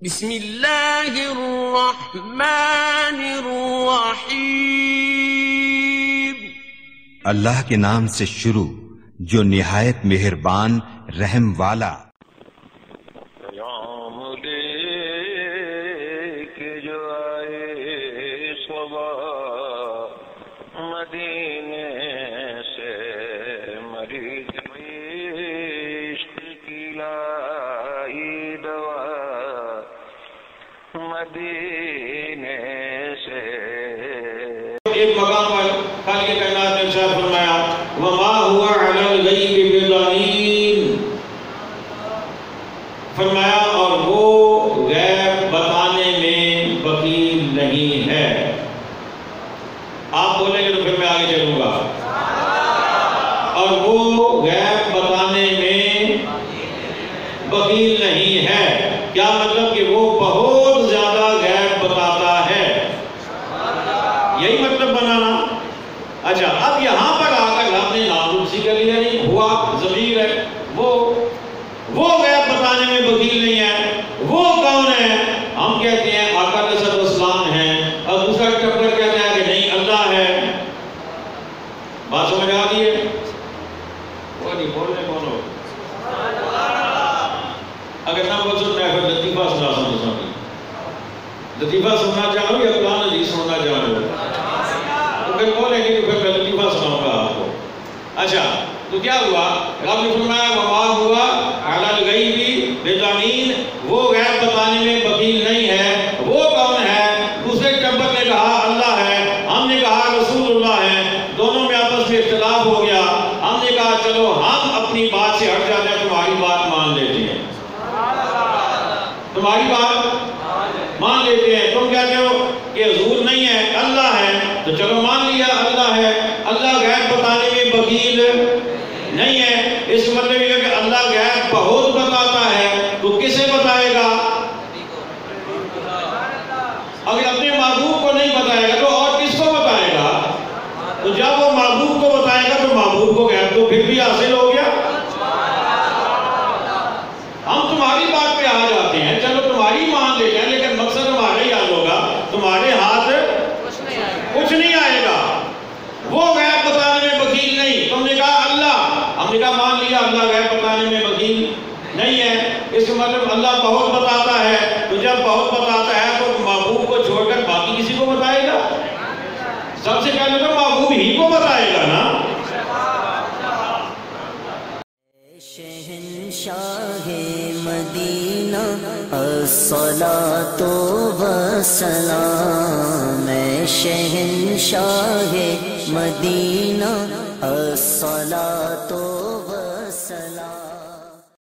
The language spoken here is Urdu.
بسم اللہ الرحمن الرحیم۔ اللہ کے نام سے شروع جو نہایت مہربان رحم والا۔ پیام دے کے جو آئے صبح مدینے سے، مریض عشق کی لائی دوا مدینے سے۔ ایک مقام پر خالق کائنات نے ارشاد فرمایا وما هو علی الغیب بضنین، فرمایا اور وہ غیب بتانے میں بخیل نہیں ہے۔ آپ بولیں گے تو پھر میں آگے چلوں گا۔ اور وہ غیب بتانے میں بخیل نہیں ہے، کیا مطلب کہ وہ بہت زیادہ غیب بتاتا ہے، یہی مطلب بنانا۔ اچھا، اب یہاں پر آ کر آپ نے نامنسی کر لیا، نہیں ہوا ضمیر ہے، وہ غیب بتانے میں بخیل نہیں ہے۔ وہ کون ہے؟ ہم کہتے ہیں آقا علیہ السلام ہیں، اور دوسرا ٹکر کہتا ہے کہ نہیں اللہ ہے۔ بات سمجھ آ گئی ہے؟ وہ نہیں بولنے کون ہو؟ اگر نہ بول سکتا ہے پھر لطیفہ سنا سمجھا، لطیفہ سننا چاہو یا قرآن حدیث سننا چاہو؟ تو پھر بولیں گے کہ پھر میں لطیفہ سناؤں گا آپ کو۔ اچھا، تو کیا ہوا؟ رب نے فرمایا وما ہوا علی الغیب بضنین، وہ غیب بتانے میں بخیل نہیں ہے۔ وہ کون ہے؟ دوسرے ٹبر نے کہا اللہ ہے، ہم نے کہا رسول اللہ ہے، دونوں میں آپس میں اختلاف ہو گیا۔ ہم نے کہا چلو ہم اپنی بات سے ہٹ جاتے ہیں، تمہاری بات مان لیتے ہیں، تمہاری بات مان لیتے ہیں۔ تم کہتے ہو کہ حضور نہیں ہے اللہ ہے، تو چلو مان لیا اللہ ہے۔ اللہ غیب بتانے میں بخیل نہیں ہے، اس مطلب یہ کہ اللہ غیب بہت بتاتا ہے، تو کسے بتائے گا؟ اگر اپنے محبوب کو نہیں بتائے گا تو اور کس کو بتائے گا؟ تو جب وہ محبوب کو بتائے گا تو محبوب کو غیب تو پھر بھی حاصل ہو گیا۔ ہم تمہاری بات پہ آ جاتے ہیں، چلو تمہاری مان لیتے ہیں، لیکن مقصد ہمارا ہی حل ہوگا، تمہارے ہاتھ کچھ نہیں آئے گا۔ وہ غیب بتانے میں بخیل نہیں۔ تم نے کہا اللہ، ہم نے کہا مان لیا اللہ غیب بتانے میں بخیل نہیں ہے، اس کا مطلب اللہ بہت بتاتا ہے۔ تو جب بہت بتاتا ہے تو محبوب کو چھوڑ کر باقی کسی کو بتائے گا؟ سب سے پہلے تو محبوب ہی کو بتائے گا نا۔ شہنشاہ مدینہ الصلاۃ والسلام، شہنشاہ مدینہ الصلاۃ والسلام۔